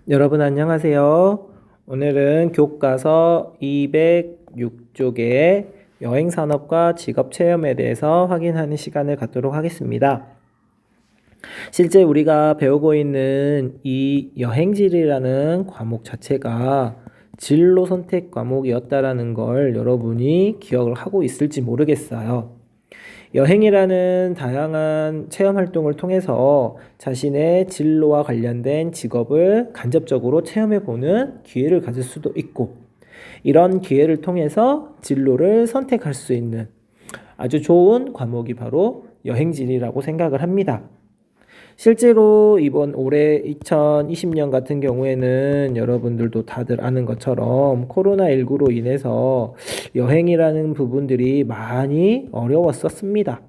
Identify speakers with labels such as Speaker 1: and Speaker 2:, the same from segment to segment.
Speaker 1: 여러분 안녕하세요. 오늘은 교과서 206쪽의 여행산업과 직업체험에 대해서 확인하는 시간을 갖도록 하겠습니다. 실제 우리가 배우고 있는 이 여행질이라는 과목 자체가 진로 선택 과목이었다라는 걸 여러분이 기억을 하고 있을지 모르겠어요. 여행이라는 다양한 체험 활동을 통해서 자신의 진로와 관련된 직업을 간접적으로 체험해 보는 기회를 가질 수도 있고, 이런 기회를 통해서 진로를 선택할 수 있는 아주 좋은 과목이 바로 여행진이라고 생각을 합니다. 실제로 이번 올해 2020년 같은 경우에는 여러분들도 다들 아는 것처럼 코로나19로 인해서 여행이라는 부분들이 많이 어려웠었습니다.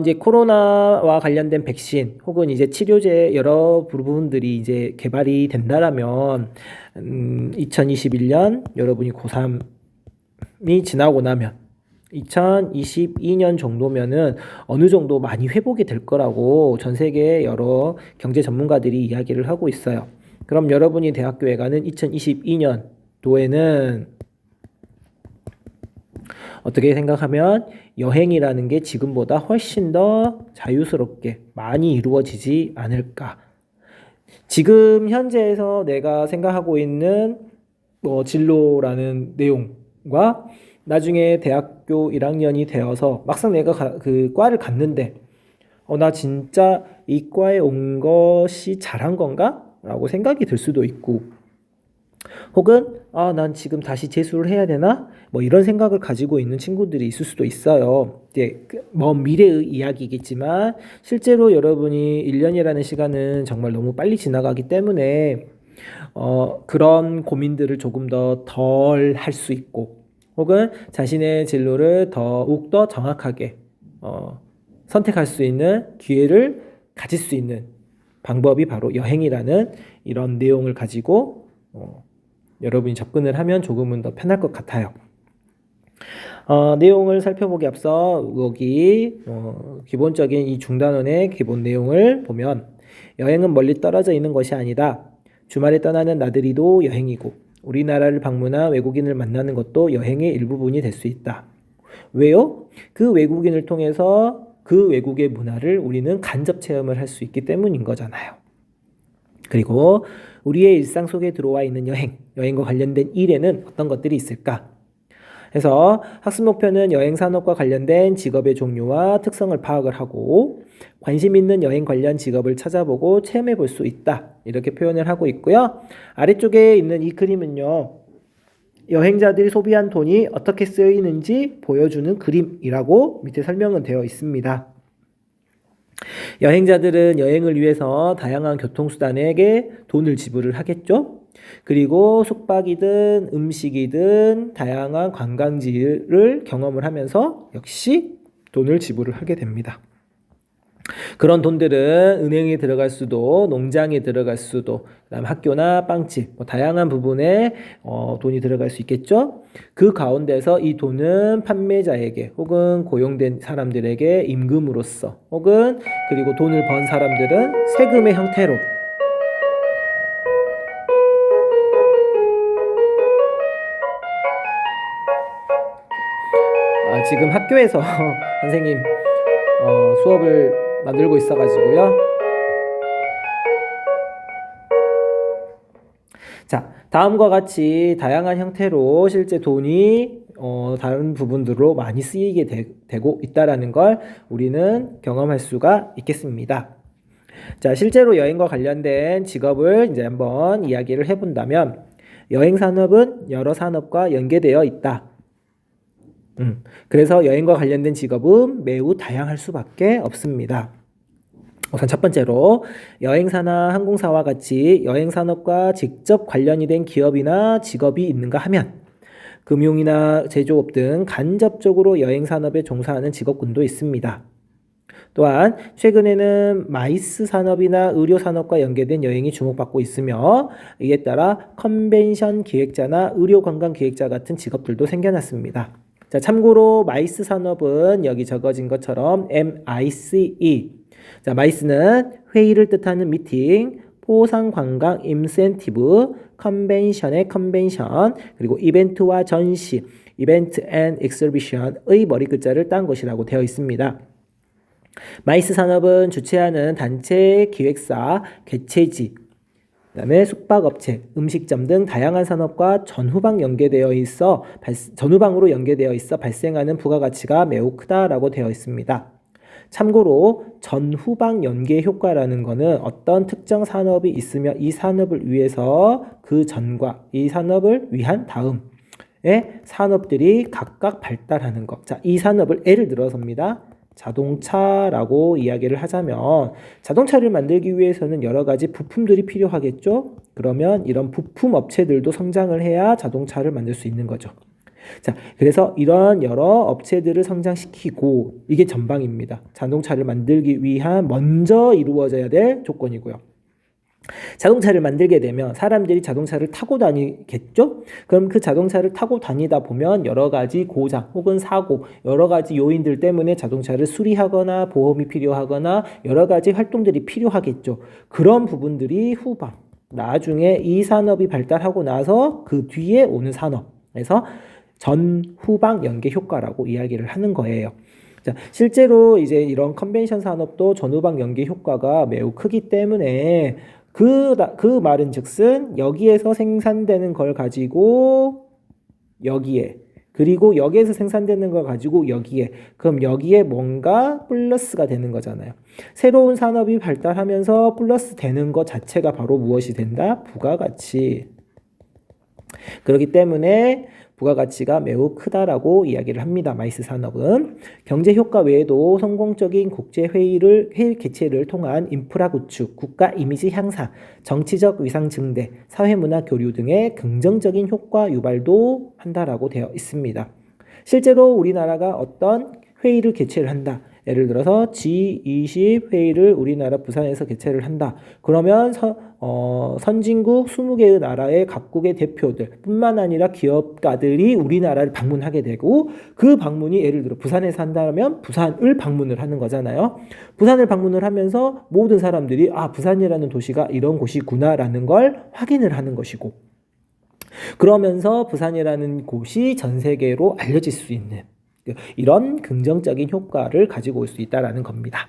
Speaker 1: 이제 코로나와 관련된 백신 혹은 이제 치료제 여러 부분들이 이제 개발이 된다라면, 2021년 여러분이 고3이 지나고 나면 2022년 정도면은 어느 정도 많이 회복이 될 거라고 전 세계 여러 경제 전문가들이 이야기를 하고 있어요. 그럼 여러분이 대학교에 가는 2022년도에는 어떻게 생각하면 여행이라는 게 지금보다 훨씬 더 자유스럽게 많이 이루어지지 않을까. 지금 현재에서 내가 생각하고 있는 진로라는 내용과 나중에 대학교 1학년이 되어서 막상 내가 그 과를 갔는데 나 진짜 이 과에 온 것이 잘한 건가? 라고 생각이 들 수도 있고, 혹은 난 지금 다시 재수를 해야 되나? 뭐 이런 생각을 가지고 있는 친구들이 있을 수도 있어요. 이제 먼 미래의 이야기겠지만 실제로 여러분이 1년이라는 시간은 정말 너무 빨리 지나가기 때문에 그런 고민들을 조금 더 덜 할 수 있고, 혹은 자신의 진로를 더욱더 정확하게 선택할 수 있는 기회를 가질 수 있는 방법이 바로 여행이라는 이런 내용을 가지고 여러분이 접근을 하면 조금은 더 편할 것 같아요. 내용을 살펴보기 앞서 여기 기본적인 이 중단원의 기본 내용을 보면, 여행은 멀리 떨어져 있는 것이 아니다. 주말에 떠나는 나들이도 여행이고 우리나라를 방문한 외국인을 만나는 것도 여행의 일부분이 될 수 있다. 왜요? 그 외국인을 통해서 그 외국의 문화를 우리는 간접 체험을 할 수 있기 때문인 거잖아요. 그리고 우리의 일상 속에 들어와 있는 여행과 관련된 일에는 어떤 것들이 있을까? 해서 학습 목표는 여행 산업과 관련된 직업의 종류와 특성을 파악을 하고 관심 있는 여행 관련 직업을 찾아보고 체험해 볼 수 있다. 이렇게 표현을 하고 있고요. 아래쪽에 있는 이 그림은요, 여행자들이 소비한 돈이 어떻게 쓰이는지 보여주는 그림이라고 밑에 설명은 되어 있습니다. 여행자들은 여행을 위해서 다양한 교통수단에게 돈을 지불을 하겠죠. 그리고 숙박이든 음식이든 다양한 관광지를 경험을 하면서 역시 돈을 지불을 하게 됩니다. 그런 돈들은 은행에 들어갈 수도, 농장에 들어갈 수도, 그다음 학교나 빵집, 다양한 부분에 돈이 들어갈 수 있겠죠. 그 가운데서 이 돈은 판매자에게 혹은 고용된 사람들에게 임금으로써, 혹은 그리고 돈을 번 사람들은 세금의 형태로 지금 학교에서 선생님 수업을 만들고 있어가지고요. 자, 다음과 같이 다양한 형태로 실제 돈이 다른 부분들로 많이 쓰이게 되고 있다라는 걸 우리는 경험할 수가 있겠습니다. 자, 실제로 여행과 관련된 직업을 이제 한번 이야기를 해본다면, 여행 산업은 여러 산업과 연계되어 있다. 그래서 여행과 관련된 직업은 매우 다양할 수밖에 없습니다. 우선 첫 번째로, 여행사나 항공사와 같이 여행산업과 직접 관련이 된 기업이나 직업이 있는가 하면, 금융이나 제조업 등 간접적으로 여행산업에 종사하는 직업군도 있습니다. 또한 최근에는 마이스 산업이나 의료 산업과 연계된 여행이 주목받고 있으며, 이에 따라 컨벤션 기획자나 의료 관광 기획자 같은 직업들도 생겨났습니다. 자, 참고로 마이스 산업은 여기 적어진 것처럼 MICE. 자, 마이스는 회의를 뜻하는 미팅, 포상 관광 인센티브, 컨벤션의 컨벤션, 그리고 이벤트와 전시, 이벤트 앤 엑스비션의 머리 글자를 딴 것이라고 되어 있습니다. 마이스 산업은 주최하는 단체, 기획사, 개체지, 그다음에 숙박업체, 음식점 등 다양한 산업과 전후방으로 연계되어 있어 발생하는 부가가치가 매우 크다라고 되어 있습니다. 참고로 전후방 연계 효과라는 것은 어떤 특정 산업이 있으며 이 산업을 위해서 그 전과 이 산업을 위한 다음의 산업들이 각각 발달하는 것. 자, 이 산업을 예를 들어서입니다. 자동차라고 이야기를 하자면 자동차를 만들기 위해서는 여러 가지 부품들이 필요하겠죠. 그러면 이런 부품 업체들도 성장을 해야 자동차를 만들 수 있는 거죠. 자, 그래서 이런 여러 업체들을 성장시키고 이게 전방입니다. 자동차를 만들기 위한 먼저 이루어져야 될 조건이고요. 자동차를 만들게 되면 사람들이 자동차를 타고 다니겠죠? 그럼 그 자동차를 타고 다니다 보면 여러 가지 고장 혹은 사고, 여러 가지 요인들 때문에 자동차를 수리하거나 보험이 필요하거나 여러 가지 활동들이 필요하겠죠. 그런 부분들이 후방, 나중에 이 산업이 발달하고 나서 그 뒤에 오는 산업에서 전후방 연계 효과라고 이야기를 하는 거예요. 자, 실제로 이제 이런 컨벤션 산업도 전후방 연계 효과가 매우 크기 때문에 그 말은 즉슨 여기에서 생산되는 걸 가지고 여기에, 그리고 여기에서 생산되는 걸 가지고 여기에, 그럼 여기에 뭔가 플러스가 되는 거잖아요. 새로운 산업이 발달하면서 플러스 되는 것 자체가 바로 무엇이 된다? 부가가치. 그렇기 때문에 부가가치가 매우 크다라고 이야기를 합니다. 마이스 산업은 경제 효과 외에도 성공적인 국제회의 개최를 통한 인프라 구축, 국가 이미지 향상, 정치적 위상 증대, 사회문화 교류 등의 긍정적인 효과 유발도 한다라고 되어 있습니다. 실제로 우리나라가 어떤 회의를 개최를 한다. 예를 들어서 G20 회의를 우리나라 부산에서 개최를 한다. 그러면 선진국 20개의 나라의 각국의 대표들 뿐만 아니라 기업가들이 우리나라를 방문하게 되고 그 방문이 예를 들어 부산에서 한다면 부산을 방문을 하는 거잖아요. 부산을 방문을 하면서 모든 사람들이 부산이라는 도시가 이런 곳이구나라는 걸 확인을 하는 것이고 그러면서 부산이라는 곳이 전 세계로 알려질 수 있는 이런 긍정적인 효과를 가지고 올 수 있다는 겁니다.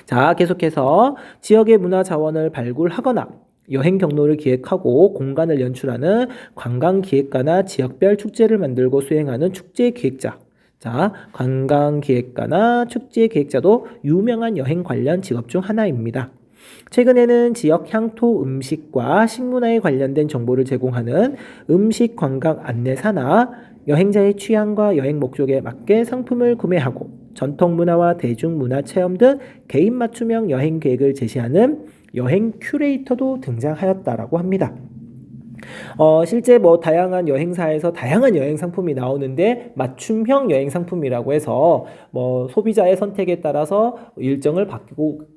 Speaker 1: 자, 계속해서 지역의 문화 자원을 발굴하거나 여행 경로를 기획하고 공간을 연출하는 관광기획가나 지역별 축제를 만들고 수행하는 축제기획자. 자, 관광기획가나 축제기획자도 유명한 여행 관련 직업 중 하나입니다. 최근에는 지역 향토 음식과 식문화에 관련된 정보를 제공하는 음식 관광 안내사나 여행자의 취향과 여행 목적에 맞게 상품을 구매하고 전통 문화와 대중 문화 체험 등 개인 맞춤형 여행 계획을 제시하는 여행 큐레이터도 등장하였다라고 합니다. 실제 다양한 여행사에서 다양한 여행 상품이 나오는데 맞춤형 여행 상품이라고 해서 소비자의 선택에 따라서 일정을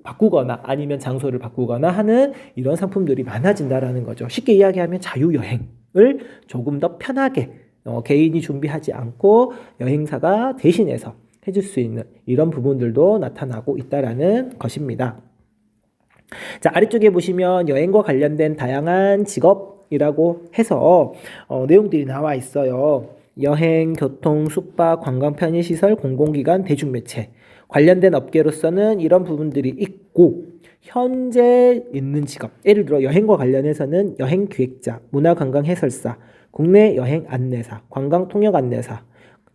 Speaker 1: 바꾸거나 아니면 장소를 바꾸거나 하는 이런 상품들이 많아진다라는 거죠. 쉽게 이야기하면 자유여행을 조금 더 편하게 개인이 준비하지 않고 여행사가 대신해서 해줄 수 있는 이런 부분들도 나타나고 있다라는 것입니다. 자, 아래쪽에 보시면 여행과 관련된 다양한 직업이라고 해서 내용들이 나와 있어요. 여행, 교통, 숙박, 관광 편의시설, 공공기관, 대중매체 관련된 업계로서는 이런 부분들이 있고 현재 있는 직업, 예를 들어 여행과 관련해서는 여행기획자, 문화관광해설사, 국내 여행 안내사, 관광 통역 안내사,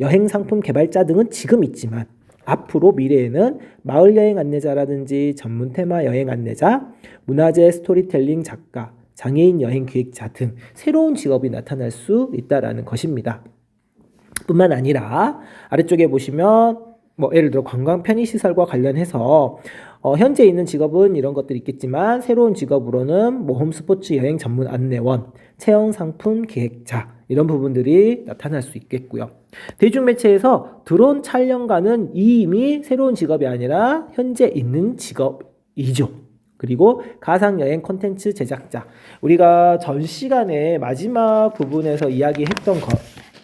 Speaker 1: 여행 상품 개발자 등은 지금 있지만 앞으로 미래에는 마을 여행 안내자라든지 전문 테마 여행 안내자, 문화재 스토리텔링 작가, 장애인 여행 기획자 등 새로운 직업이 나타날 수 있다라는 것입니다. 뿐만 아니라 아래쪽에 보시면 예를 들어 관광 편의시설과 관련해서 현재 있는 직업은 이런 것들이 있겠지만 새로운 직업으로는 모험 스포츠 여행 전문 안내원, 체험 상품 기획자 이런 부분들이 나타날 수 있겠고요. 대중매체에서 드론 촬영가는 이미 새로운 직업이 아니라 현재 있는 직업이죠. 그리고 가상여행 콘텐츠 제작자, 우리가 전 시간에 마지막 부분에서 이야기했던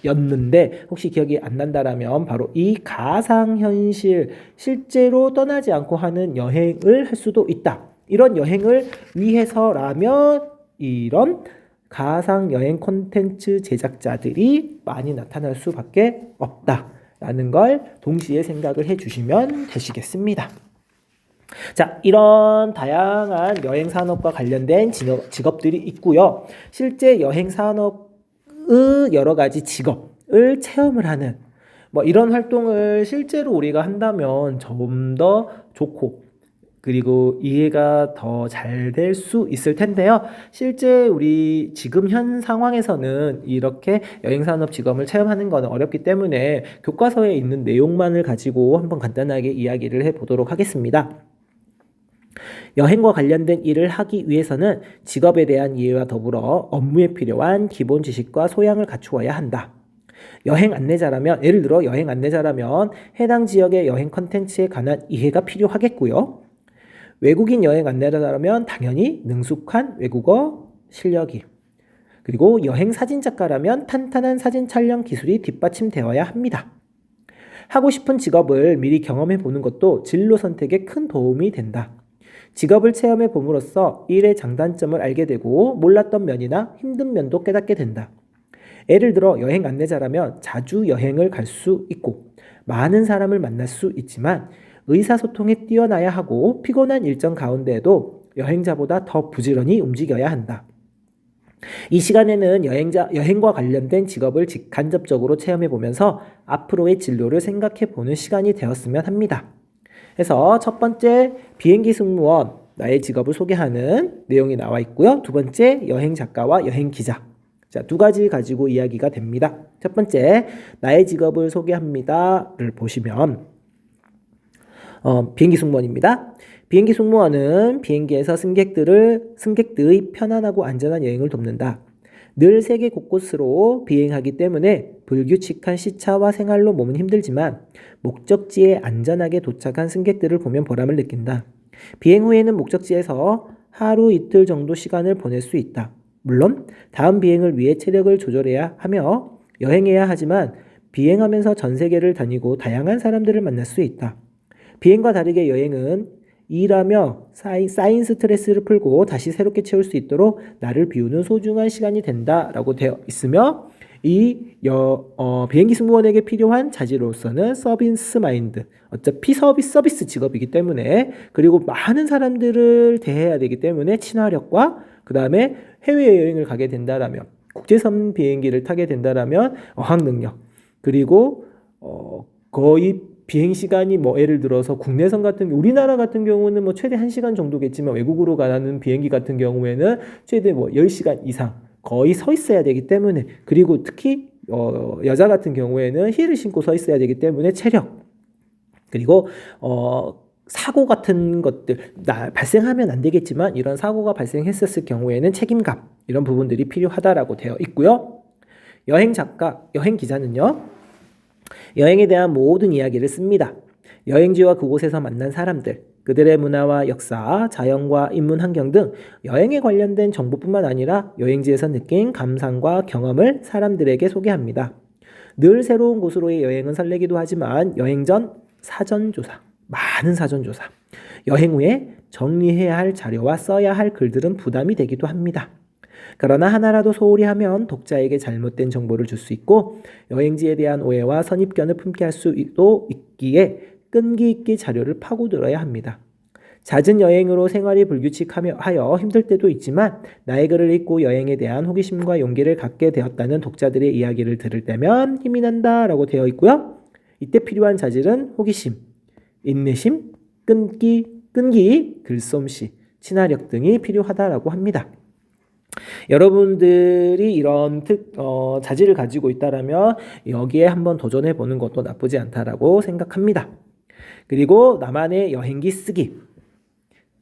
Speaker 1: 였는데 혹시 기억이 안 난다라면 바로 이 가상현실 실제로 떠나지 않고 하는 여행을 할 수도 있다 이런 여행을 위해서라면 이런 가상 여행 콘텐츠 제작자들이 많이 나타날 수밖에 없다라는 걸 동시에 생각을 해주시면 되시겠습니다. 자, 이런 다양한 여행 산업과 관련된 직업들이 있고요. 실제 여행 산업의 여러 가지 직업을 체험을 하는 이런 활동을 실제로 우리가 한다면 좀 더 좋고 그리고 이해가 더 잘 될 수 있을 텐데요. 실제 우리 지금 현 상황에서는 이렇게 여행산업 직업을 체험하는 것은 어렵기 때문에 교과서에 있는 내용만을 가지고 한번 간단하게 이야기를 해보도록 하겠습니다. 여행과 관련된 일을 하기 위해서는 직업에 대한 이해와 더불어 업무에 필요한 기본 지식과 소양을 갖추어야 한다. 여행 안내자라면, 예를 들어 여행 안내자라면 해당 지역의 여행 컨텐츠에 관한 이해가 필요하겠고요. 외국인 여행 안내자라면 당연히 능숙한 외국어 실력이, 그리고 여행 사진작가라면 탄탄한 사진 촬영 기술이 뒷받침되어야 합니다. 하고 싶은 직업을 미리 경험해 보는 것도 진로 선택에 큰 도움이 된다. 직업을 체험해 봄으로써 일의 장단점을 알게 되고 몰랐던 면이나 힘든 면도 깨닫게 된다. 예를 들어 여행 안내자라면 자주 여행을 갈 수 있고 많은 사람을 만날 수 있지만 의사소통에 뛰어나야 하고 피곤한 일정 가운데에도 여행자보다 더 부지런히 움직여야 한다. 이 시간에는 여행과 관련된 직업을 직간접적으로 체험해 보면서 앞으로의 진로를 생각해 보는 시간이 되었으면 합니다. 그래서 첫 번째 비행기 승무원, 나의 직업을 소개하는 내용이 나와 있고요. 두 번째 여행 작가와 여행 기자. 자, 두 가지 가지고 이야기가 됩니다. 첫 번째, 나의 직업을 소개합니다를 보시면 비행기 승무원입니다. 비행기 승무원은 비행기에서 승객들의 편안하고 안전한 여행을 돕는다. 늘 세계 곳곳으로 비행하기 때문에 불규칙한 시차와 생활로 몸은 힘들지만 목적지에 안전하게 도착한 승객들을 보면 보람을 느낀다. 비행 후에는 목적지에서 하루 이틀 정도 시간을 보낼 수 있다. 물론 다음 비행을 위해 체력을 조절해야 하며 여행해야 하지만 비행하면서 전 세계를 다니고 다양한 사람들을 만날 수 있다. 비행과 다르게 여행은 일하며 쌓인 스트레스를 풀고 다시 새롭게 채울 수 있도록 나를 비우는 소중한 시간이 된다라고 되어 있으며 비행기 승무원에게 필요한 자질로서는 서비스 마인드, 어차피 서비스 직업이기 때문에, 그리고 많은 사람들을 대해야 되기 때문에 친화력과 그 다음에 해외여행을 가게 된다라면, 국제선 비행기를 타게 된다라면 어학 능력, 그리고 거의 비행시간이 예를 들어서 국내선 같은 우리나라 같은 경우는 최대 1시간 정도겠지만 외국으로 가는 비행기 같은 경우에는 최대 10시간 이상 거의 서 있어야 되기 때문에, 그리고 특히 여자 같은 경우에는 힐을 신고 서 있어야 되기 때문에 체력, 그리고 사고 같은 것들 발생하면 안 되겠지만 이런 사고가 발생했었을 경우에는 책임감, 이런 부분들이 필요하다라고 되어 있고요. 여행 작가, 여행 기자는요, 여행에 대한 모든 이야기를 씁니다. 여행지와 그곳에서 만난 사람들, 그들의 문화와 역사, 자연과 인문 환경 등 여행에 관련된 정보뿐만 아니라 여행지에서 느낀 감상과 경험을 사람들에게 소개합니다. 늘 새로운 곳으로의 여행은 설레기도 하지만 여행 전 사전조사, 많은 사전조사, 여행 후에 정리해야 할 자료와 써야 할 글들은 부담이 되기도 합니다. 그러나 하나라도 소홀히 하면 독자에게 잘못된 정보를 줄 수 있고 여행지에 대한 오해와 선입견을 품게 할 수도 있기에 끈기 있게 자료를 파고들어야 합니다. 잦은 여행으로 생활이 불규칙하여 힘들 때도 있지만 나의 글을 읽고 여행에 대한 호기심과 용기를 갖게 되었다는 독자들의 이야기를 들을 때면 힘이 난다 라고 되어 있고요. 이때 필요한 자질은 호기심, 인내심, 끈기, 글솜씨, 친화력 등이 필요하다라고 합니다. 여러분들이 이런 자질을 가지고 있다라면 여기에 한번 도전해 보는 것도 나쁘지 않다라고 생각합니다. 그리고 나만의 여행기 쓰기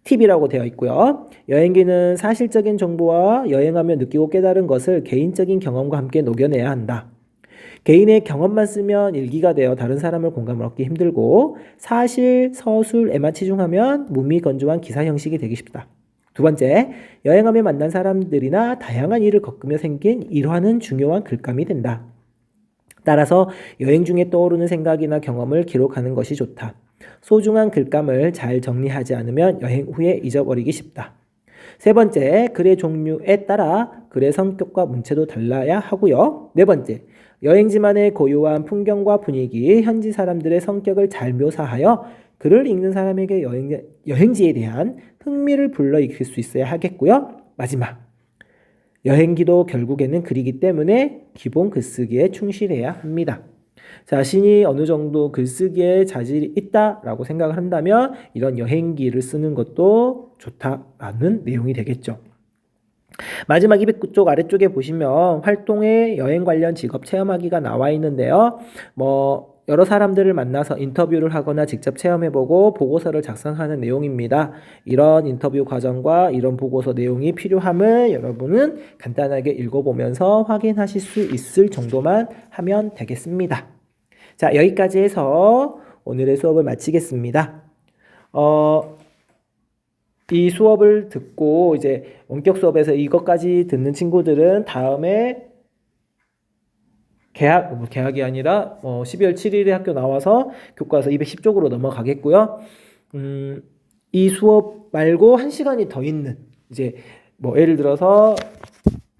Speaker 1: 팁이라고 되어 있고요. 여행기는 사실적인 정보와 여행하며 느끼고 깨달은 것을 개인적인 경험과 함께 녹여내야 한다. 개인의 경험만 쓰면 일기가 되어 다른 사람을 공감을 얻기 힘들고 사실, 서술에만 치중하면 무미건조한 기사 형식이 되기 쉽다. 두 번째, 여행하며 만난 사람들이나 다양한 일을 겪으며 생긴 일화는 중요한 글감이 된다. 따라서 여행 중에 떠오르는 생각이나 경험을 기록하는 것이 좋다. 소중한 글감을 잘 정리하지 않으면 여행 후에 잊어버리기 쉽다. 세 번째, 글의 종류에 따라 글의 성격과 문체도 달라야 하고요. 네 번째, 여행지만의 고유한 풍경과 분위기, 현지 사람들의 성격을 잘 묘사하여 글을 읽는 사람에게 여행지에 대한 흥미를 불러일으킬 수 있어야 하겠고요. 마지막, 여행기도 결국에는 글이기 때문에 기본 글쓰기에 충실해야 합니다. 자신이 어느 정도 글쓰기에 자질이 있다라고 생각을 한다면 이런 여행기를 쓰는 것도 좋다라는 내용이 되겠죠. 마지막 209쪽 아래쪽에 보시면 활동에 여행 관련 직업 체험하기가 나와 있는데요. 여러 사람들을 만나서 인터뷰를 하거나 직접 체험해보고 보고서를 작성하는 내용입니다. 이런 인터뷰 과정과 이런 보고서 내용이 필요함을 여러분은 간단하게 읽어보면서 확인하실 수 있을 정도만 하면 되겠습니다. 자, 여기까지 해서 오늘의 수업을 마치겠습니다. 이 수업을 듣고 이제 원격 수업에서 이것까지 듣는 친구들은 다음에 개학이 아니라 12월 7일에 학교 나와서 교과서 210쪽으로 넘어가겠고요. 이 수업 말고 1시간이 더 있는 이제 예를 들어서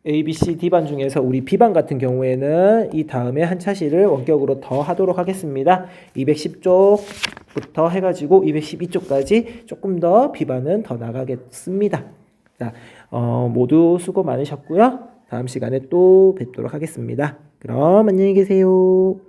Speaker 1: A, B, C, D반 중에서 우리 B반 같은 경우에는 이 다음에 한 차시를 원격으로 더 하도록 하겠습니다. 210쪽부터 해가지고 212쪽까지 조금 더 B반은 더 나가겠습니다. 자, 모두 수고 많으셨고요. 다음 시간에 또 뵙도록 하겠습니다. 그럼 안녕히 계세요.